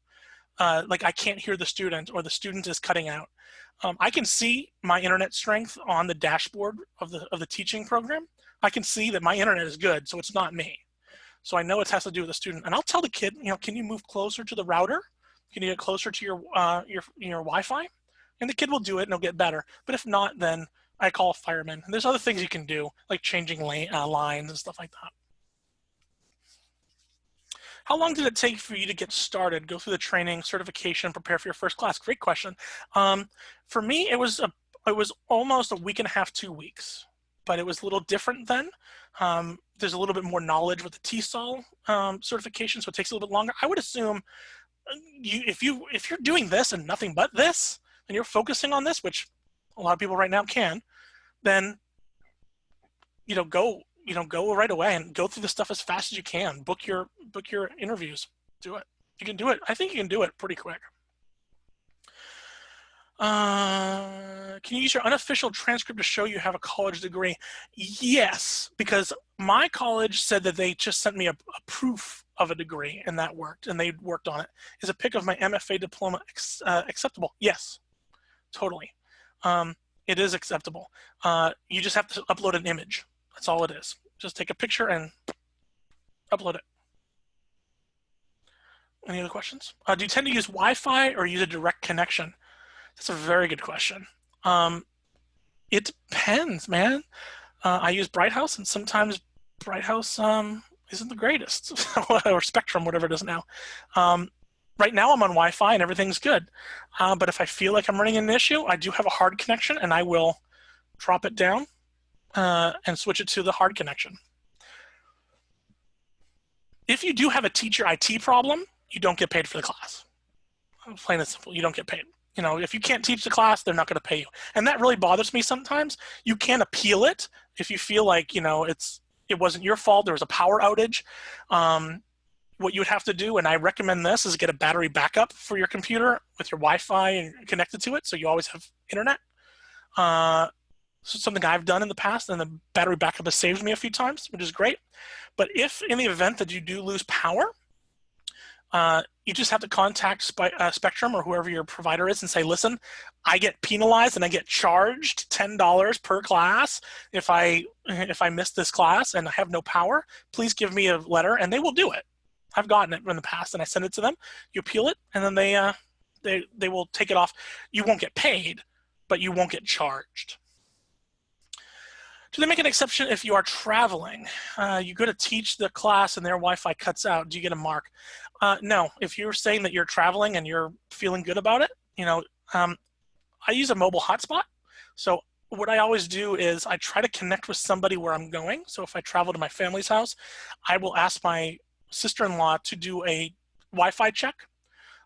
Like I can't hear the student or the student is cutting out. I can see my internet strength on the dashboard of the teaching program. I can see that my internet is good, so it's not me. So I know it has to do with the student. And I'll tell the kid, can you move closer to the router? Can you get closer to your Wi-Fi? And the kid will do it and it'll get better. But if not, then I call a fireman. And there's other things you can do, like changing lines and stuff like that. How long did it take for you to get started, go through the training, certification, prepare for your first class? Great question. For me, it was almost a week and a half, 2 weeks, but it was a little different then. There's a little bit more knowledge with the TESOL certification, so it takes a little bit longer. I would assume if you're doing this and nothing but this, and you're focusing on this, which a lot of people right now can, then go right away and go through the stuff as fast as you can. Book your interviews. Do it. You can do it. I think you can do it pretty quick. Can you use your unofficial transcript to show you have a college degree? Yes, because my college said that they just sent me a proof of a degree, and that worked, and they worked on it. Is a pic of my MFA diploma acceptable? Yes, totally. It is acceptable. You just have to upload an image. That's all it is. Just take a picture and upload it. Any other questions? Do you tend to use Wi-Fi or use a direct connection? That's a very good question. It depends, man. I use Bright House, and sometimes Bright House isn't the greatest, or Spectrum, whatever it is now. Right now I'm on Wi-Fi and everything's good. But if I feel like I'm running into an issue, I do have a hard connection, and I will drop it down and switch it to the hard connection. if you do have a teacher IT problem, you don't get paid for the class. Plain and simple, you don't get paid. You know, if you can't teach the class, they're not going to pay you. And that really bothers me sometimes. You can appeal it if you feel like, you know, it wasn't your fault, there was a power outage. What you would have to do, and I recommend this, is get a battery backup for your computer with your Wi-Fi and connected to it, so you always have internet. So something I've done in the past, and the battery backup has saved me a few times, which is great. But if in the event that you do lose power, you just have to contact Spectrum or whoever your provider is and say, listen, I get penalized and I get charged $10 per class if I miss this class and I have no power. Please give me a letter, and they will do it. I've gotten it in the past, and I send it to them. You appeal it, and then they will take it off. You won't get paid, but you won't get charged. Do they make an exception if you are traveling? You go to teach the class and their Wi-Fi cuts out. Do you get a mark? No. If you're saying that you're traveling and you're feeling good about it, you know, I use a mobile hotspot. So what I always do is I try to connect with somebody where I'm going. So if I travel to my family's house, I will ask my sister-in-law to do a Wi-Fi check.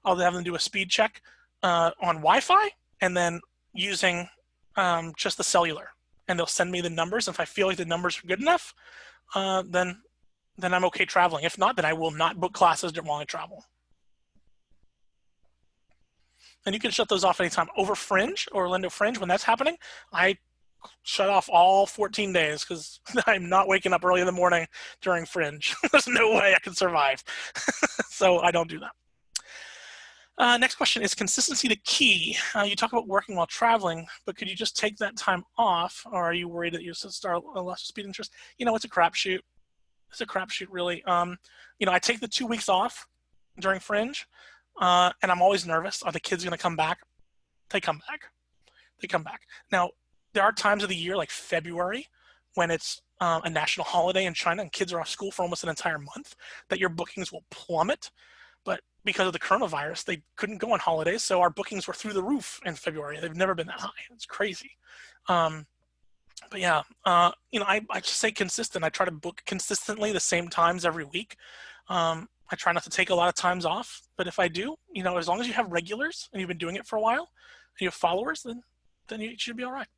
I'll have them do a speed check on Wi-Fi, and then using just the cellular. And they'll send me the numbers. If I feel like the numbers are good enough, then I'm okay traveling. If not, then I will not book classes while I travel. And you can shut those off anytime. Over Fringe, Orlando Fringe, when that's happening, I shut off all 14 days because I'm not waking up early in the morning during Fringe. There's no way I can survive. So I don't do that. Next question, is consistency the key? You talk about working while traveling, but could you just take that time off, or are you worried that you start a loss of speed interest? You know, it's a crapshoot. It's a crapshoot, really. You know, I take the 2 weeks off during Fringe, and I'm always nervous. Are the kids going to come back? They come back. They come back. Now, there are times of the year, like February, when it's a national holiday in China and kids are off school for almost an entire month, that your bookings will plummet. But because of the coronavirus, they couldn't go on holidays, so our bookings were through the roof in February. They've never been that high. It's crazy. But yeah, you know, I just stay consistent. I try to book consistently the same times every week. I try not to take a lot of times off, but if I do, you know, as long as you have regulars and you've been doing it for a while, and you have followers, then you should be all right.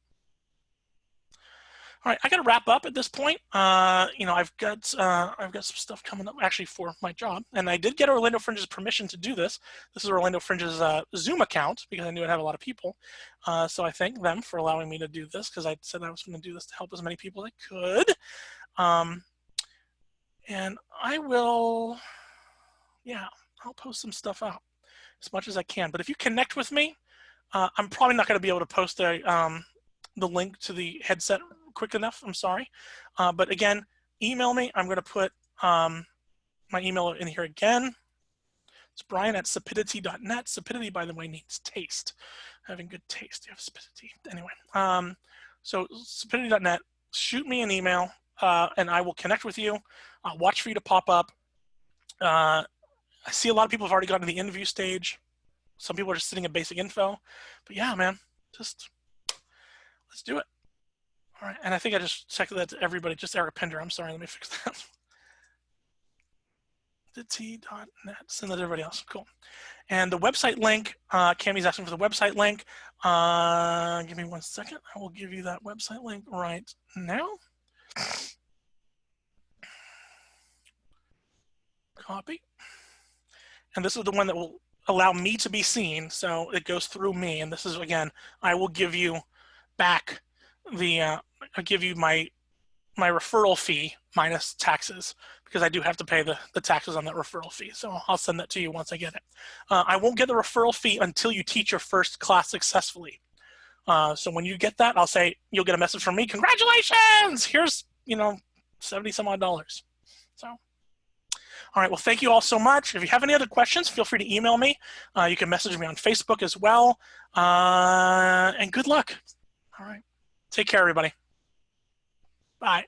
All right, I got to wrap up at this point. You know, I've got some stuff coming up actually for my job, and I did get Orlando Fringe's permission to do this. This is Orlando Fringe's Zoom account because I knew I'd have a lot of people. So I thank them for allowing me to do this because I said I was going to do this to help as many people as I could. And I will, yeah, I'll post some stuff out as much as I can. But if you connect with me, I'm probably not going to be able to post the link to the headset quick enough. I'm sorry. But again, email me. I'm going to put my email in here again. It's brian@sapidity.net. Sapidity, by the way, means taste. Having good taste. You have sapidity. Anyway, so sapidity.net. Shoot me an email, and I will connect with you. I'll watch for you to pop up. I see a lot of people have already gotten to the interview stage. Some people are just sitting at basic info. But yeah, man, just let's do it. All right, and I think I just checked that to everybody, just Eric Pender. I'm sorry, let me fix that. T.net, send that to everybody else, cool. And the website link, Cami's asking for the website link. Give me 1 second, I will give you that website link right now. Copy. And this is the one that will allow me to be seen, so it goes through me. And this is, again, I will give you back the, I'll give you my referral fee minus taxes because I do have to pay the taxes on that referral fee. So I'll send that to you once I get it. I won't get the referral fee until you teach your first class successfully. So when you get that, I'll say, you'll get a message from me. Congratulations! Here's, you know, 70 some odd dollars. So, all right, well, thank you all so much. If you have any other questions, feel free to email me. You can message me on Facebook as well. And good luck. All right. Take care, everybody. Bye.